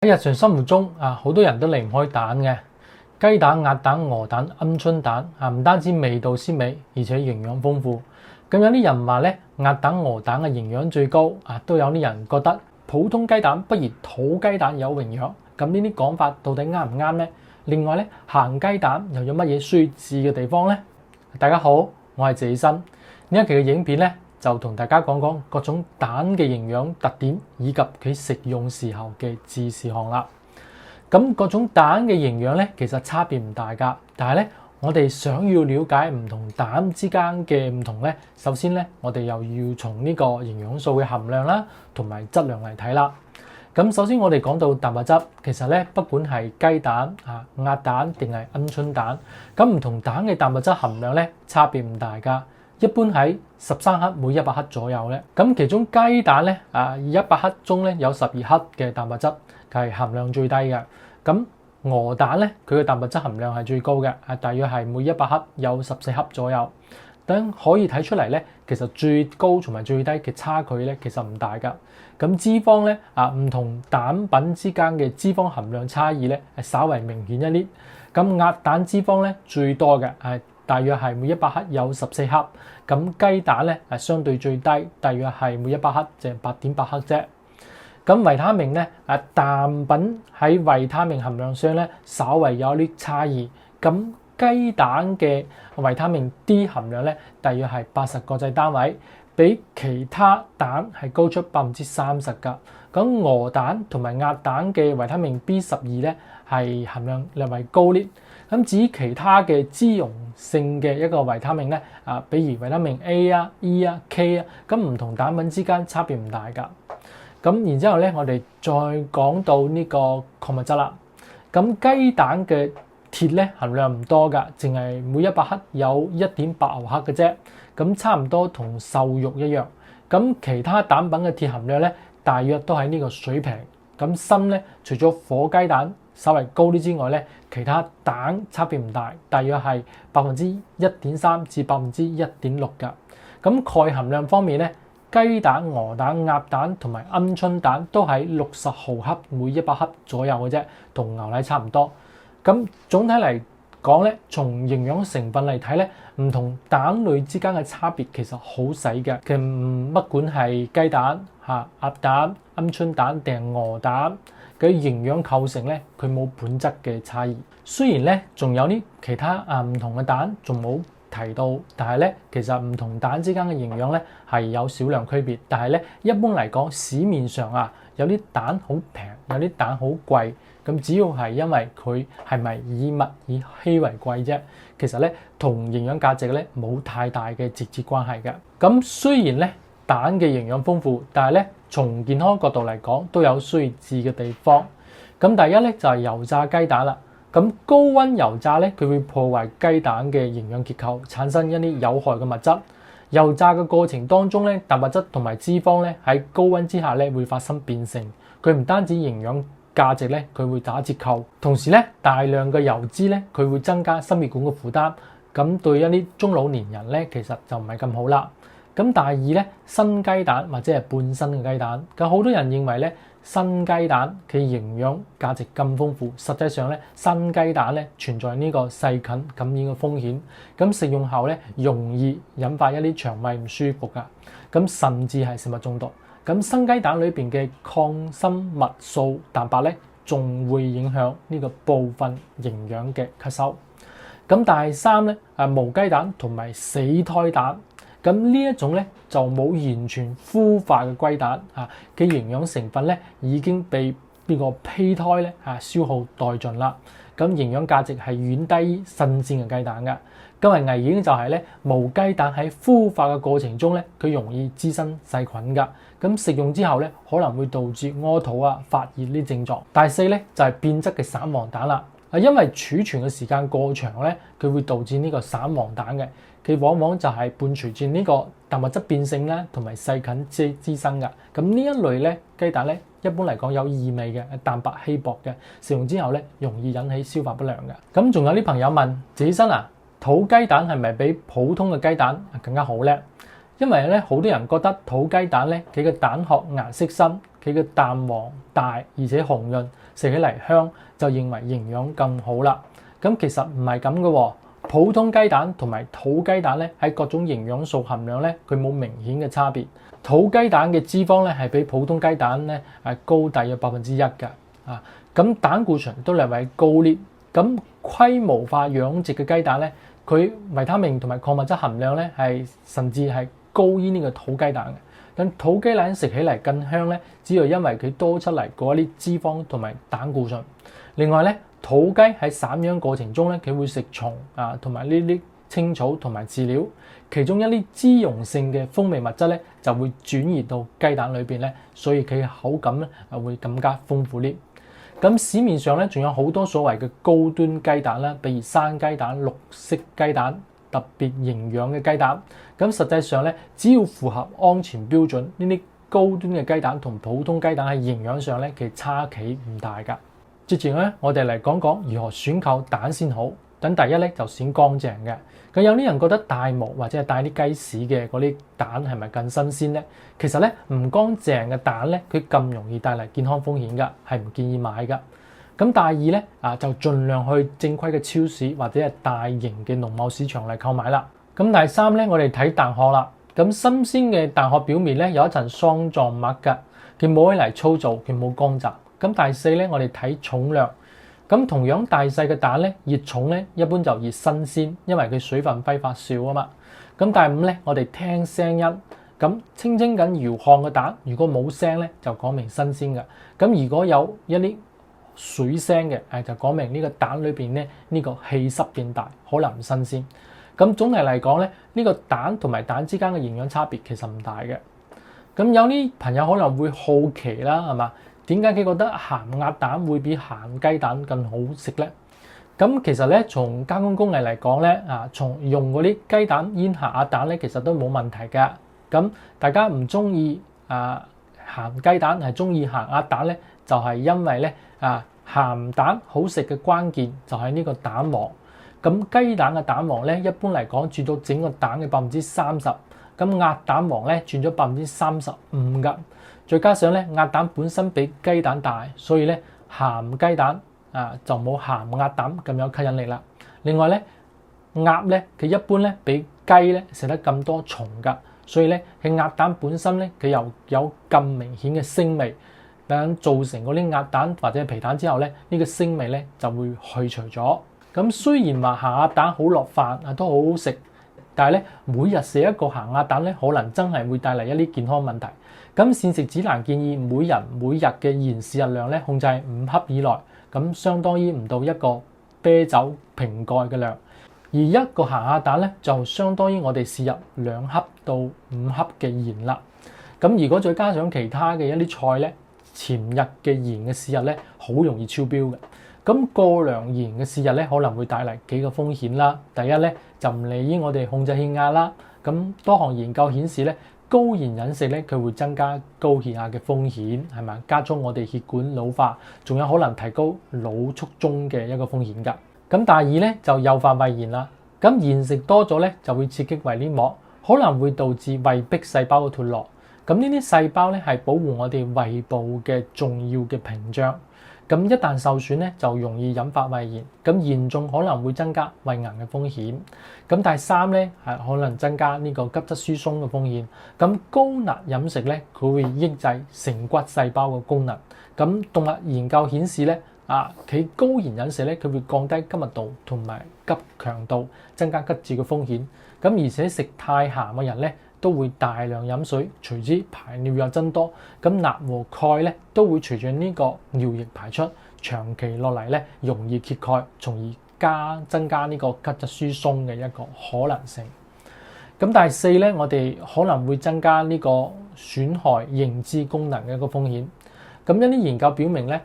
喺日常生活中好多人都離唔開蛋嘅。雞蛋、鴨蛋、鵝蛋、鵪鶉蛋唔單止味道鮮美，而且營養豐富。咁有啲人話咧，鴨蛋、鵝蛋嘅營養最高都有啲人覺得普通雞蛋不如土雞蛋有營養。咁呢啲講法到底啱唔啱呢？另外咧，鹹雞蛋又有乜嘢需要注意嘅地方呢？大家好，我係謝醫生。呢一期嘅影片咧，就同大家講講各種蛋嘅營養特點以及佢食用時候嘅注意事項啦。咁各種蛋嘅營養咧，其實差別唔大㗎。但係咧，我哋想要了解唔同蛋之間嘅唔同咧，首先咧，我哋又要從呢個營養素嘅含量啦，同埋質量嚟睇啦。咁首先我哋講到蛋白質，其實咧，不管係雞蛋、鴨蛋定係鵪鶉蛋，咁唔同蛋嘅蛋白質含量咧，差別唔大㗎。一般喺13克每100克左右咧。咁其中雞蛋咧，100克中咧有12克嘅蛋白質，係含量最低嘅。咁鵝蛋咧，佢嘅蛋白質含量係最高嘅，大約係每100克有14克左右。等可以睇出嚟咧，其實最高同埋最低嘅差距咧，其實唔大㗎。咁脂肪咧唔同蛋品之間嘅脂肪含量差異咧，係稍為明顯一啲。咁鴨蛋脂肪咧最多嘅係大約係每100克有14克。咁雞蛋咧相對最低，大約係每100克就係8.8克啫。咁維他命咧蛋品喺維他命含量上咧稍為有啲差異。咁雞蛋嘅維他命 D 含量咧大約係80個製單位，比其他蛋係高出30%㗎。咁鵝蛋同埋鴨蛋嘅維他命 B12咧係含量略為高啲。咁至於其他嘅脂溶性嘅一個維他命咧比如維他命 A 啊、E 啊、K 啊，咁唔同蛋品之間差別唔大㗎。咁然之後咧，我哋再講到呢個礦物質啦。咁雞蛋嘅鐵咧含量唔多㗎，淨係每100克有1.8毫克嘅啫。咁差唔多同瘦肉一樣。咁其他蛋品嘅鐵含量咧，大約都喺呢個水平。咁鋅咧，除咗火雞蛋稍微高啲之外咧，其他蛋差別唔大，大約係1.3%至1.6%㗎。咁鈣含量方面咧，雞蛋、鵝蛋、鴨蛋同埋鵪鶉蛋都喺60毫克每100克左右嘅啫，同牛奶差唔多。咁總體嚟講咧，從營養成分嚟睇咧，唔同蛋類之間嘅差別其實好細嘅。其實乜管係雞蛋、鴨蛋、鵪鶉蛋定係鵝蛋嘅營養構成咧，佢冇本質嘅差異。雖然咧，仲有啲其他唔同嘅蛋仲冇提到，但係咧，其實唔同蛋之間嘅營養咧係有少量區別。但係咧，一般嚟講，市面上有啲蛋好平，有啲蛋好貴。咁主要係因為佢係咪以物以稀為貴啫。其實咧，同營養價值咧冇太大嘅直接關係嘅。咁雖然咧蛋嘅營養豐富，但係咧從健康角度嚟講都有需要注意嘅地方。咁第一咧就係油炸雞蛋啦。咁高溫油炸咧，佢會破壞雞蛋嘅營養結構，產生一啲有害嘅物質。油炸嘅過程當中咧，蛋白質同埋脂肪咧喺高溫之下咧會發生變性。佢唔單止營養價值咧，佢會打折扣。同時咧，大量嘅油脂咧，佢會增加心血管嘅負擔。咁對一啲中老年人咧，其實就唔係咁好啦。咁第二咧，新雞蛋或者係半新嘅雞蛋，咁好多人認為咧，新雞蛋佢營養價值咁豐富，實際上咧，新雞蛋咧存在呢個細菌感染嘅風險。咁食用後咧，容易引發一啲腸胃唔舒服㗎。咁甚至係食物中毒。咁新雞蛋裏邊嘅抗生物素蛋白咧，仲會影響呢個部分營養嘅吸收。咁第三咧，無雞蛋同埋死胎蛋。咁呢一種咧就冇完全孵化嘅雞蛋嘅營養成分咧已經被呢個胚胎咧消耗殆盡啦。咁營養價值係遠低於新鮮嘅雞蛋㗎。今日危險就係咧，無雞蛋喺孵化嘅過程中咧，佢容易滋生細菌㗎。咁食用之後咧，可能會導致屙肚發熱呢症狀。第四咧就係變質嘅散黃蛋啦。因為儲存嘅時間過長咧，佢會導致呢個散黃蛋嘅。佢往往就係伴隨住呢個蛋白質變性啦，同埋細菌滋生㗎。咁呢一類咧雞蛋咧，一般嚟講有異味嘅，蛋白稀薄嘅，食用之後咧容易引起消化不良嘅。咁仲有啲朋友問謝醫生土雞蛋係咪比普通嘅雞蛋更加好咧？因為咧好多人覺得土雞蛋咧，佢嘅蛋殼顏色深，佢嘅蛋黃大而且紅潤，食起嚟香，就認為營養更好啦。咁其實唔係咁嘅喎，普通雞蛋同埋土雞蛋咧喺各種營養素含量咧，佢冇明顯嘅差別。土雞蛋嘅脂肪咧係比普通雞蛋咧係高大約1%嘅，咁膽固醇都略為高啲。咁規模化養殖嘅雞蛋咧，佢維他命同埋礦物質含量咧係甚至係高於呢個土雞蛋嘅。但土雞蛋食起嚟更香咧，只係因為佢多出嚟嗰啲脂肪同埋膽固醇。另外咧，土雞喺散養過程中咧，佢會食蟲同埋呢啲青草同埋飼料，其中一啲脂溶性嘅風味物質咧就會轉移到雞蛋裏邊咧，所以佢嘅口感咧會更加豐富啲。咁市面上咧仲有好多所謂嘅高端雞蛋啦，比如生雞蛋、綠色雞蛋、特別營養嘅雞蛋。咁實際上咧，只要符合安全標準，呢啲高端嘅雞蛋同普通雞蛋喺營養上咧，其實差距唔大㗎。接住咧，我哋嚟講講如何選購蛋先好。等第一咧就選乾淨嘅。咁有啲人覺得帶毛或者係帶啲雞屎嘅嗰啲蛋係咪更新鮮咧？其實咧唔乾淨嘅蛋咧，佢咁容易帶嚟健康風險㗎，係唔建議買㗎。咁第二咧就盡量去正規嘅超市或者係大型嘅農貿市場嚟購買啦。咁第三咧，我哋睇蛋殼啦。咁新鮮嘅蛋殼表面咧有一層霜狀膜㗎，佢摸起嚟粗糙，佢冇乾燥。咁第四咧，我哋睇重量。咁同樣大細嘅蛋咧，越重咧一般就越新鮮，因為佢水分揮發少啊嘛。咁第五咧，我哋聽聲音，咁輕輕緊搖晃嘅蛋，如果冇聲咧，就講明新鮮嘅。咁如果有一啲水聲嘅，就講明呢個蛋裏邊咧呢個氣濕變大，可能唔新鮮。咁總體嚟講咧，呢個蛋同埋蛋之間嘅營養差別其實唔大嘅。咁有啲朋友可能會好奇啦，係嘛？點解佢覺得鹹鴨蛋會比鹹雞蛋更好食咧？咁其實咧，從加工工藝嚟講咧，從用嗰啲雞蛋醃鹹鴨蛋咧，其實都冇問題㗎。咁大家唔中意鹹雞蛋，係中意鹹鴨蛋咧，就係因為咧鹹蛋好食嘅關鍵就係呢個蛋黃。咁雞蛋嘅蛋黃咧，一般嚟講佔到整個蛋嘅30%，咁鴨蛋黃咧佔咗35%㗎。再加上咧，鴨蛋本身比雞蛋大，所以咧鹹雞蛋就冇鹹鴨蛋咁有吸引力啦。另外咧，鴨咧佢一般咧比雞咧食得咁多蟲㗎，所以咧佢鴨蛋本身咧佢又有咁明顯嘅腥味，等造成嗰啲鴨蛋或者皮蛋之後咧，呢個腥味咧就會去除咗。咁雖然話鹹鴨蛋好落飯都好好食，但係咧每日食一個鹹鴨蛋咧，可能真係會帶嚟一啲健康問題。咁膳食指南建議每人每日嘅鹽攝入量咧控制5克以內，咁相當於唔到一個啤酒瓶蓋嘅量。而一個鹹鴨蛋咧就相當於我哋攝入2克到5克嘅鹽啦。咁如果再加上其他嘅一啲菜咧，前日嘅鹽嘅攝入咧好容易超標嘅。咁過量鹽嘅攝入咧可能會帶嚟幾個風險啦。第一咧就唔利於我哋控制血壓啦。咁多項研究顯示咧，高鹽飲食咧，佢會增加高血壓嘅風險，係咪？加速我哋血管老化，仲有可能提高腦卒中嘅一個風險㗎。咁第二咧就誘發胃炎啦。咁鹽食多咗咧就會刺激胃黏膜，可能會導致胃壁細胞嘅脫落。咁呢啲細胞咧係保護我哋胃部嘅重要嘅屏障。咁一旦受損咧，就容易引發胃炎，咁嚴重可能會增加胃癌嘅風險。咁第三咧係可能增加呢個骨質疏鬆嘅風險。咁高鈉飲食咧，佢會抑制成骨細胞嘅功能。咁動物研究顯示咧，佢高鹽飲食咧，佢會降低骨密度同埋骨強度，增加骨折嘅風險。咁而且食太鹹嘅人咧，都會大量飲水，隨之排尿又增多，咁鈉和鈣咧都會隨住呢個尿液排出，長期落嚟咧容易缺鈣，從而增加呢個骨質疏鬆嘅一個可能性。咁第四咧，我哋可能會增加呢個損害認知功能嘅一個風險。咁一啲研究表明咧，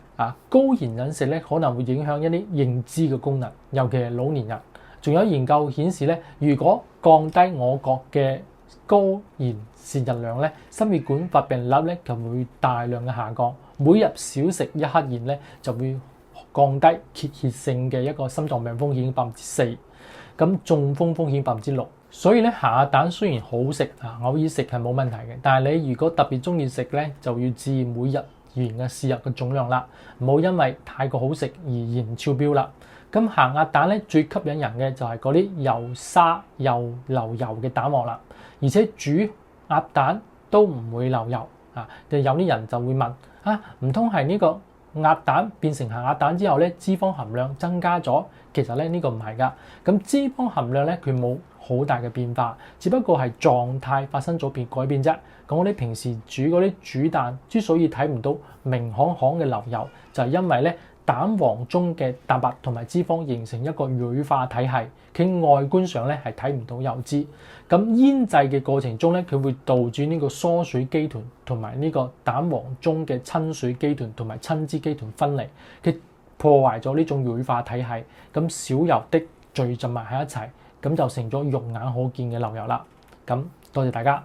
高鹽飲食咧可能會影響一啲認知嘅功能，尤其係老年人。仲有研究顯示咧，如果降低我國嘅高鹽攝入量咧，心血管發病率咧就會大量嘅下降。每日少食1克鹽咧，就會降低缺血性嘅一個心臟病風險4%，咁中風風險6%。所以咧，鹹鴨蛋雖然好食偶爾食係冇問題嘅，但係你如果特別中意食咧，就要注意每日燃嘅豉油嘅總量啦，唔好因為太過好食而燃超標啦。咁鹹鴨蛋咧最吸引人嘅就係嗰啲又沙又流油嘅蛋黃啦，而且煮鴨蛋都唔會流油啊！有啲人就會問啊，唔通係呢個鴨蛋變成鹹鴨蛋之後咧，脂肪含量增加咗？其實咧呢個唔係㗎，咁脂肪含量咧佢冇好大嘅變化，只不過係狀態發生咗改變啫。咁我哋平時煮嗰啲煮蛋之所以睇唔到明晃晃嘅流油，就係因為咧蛋黃中嘅蛋白同埋脂肪形成一個乳化體系，佢外觀上咧係睇唔到油脂。咁醃製嘅過程中咧，佢會導致呢個疏水基團同埋呢個蛋黃中嘅親水基團同埋親脂基團分離，佢破壞咗呢種乳化體系，咁少油的聚集埋喺一齊，咁就成咗肉眼可見嘅流油啦。咁多謝大家。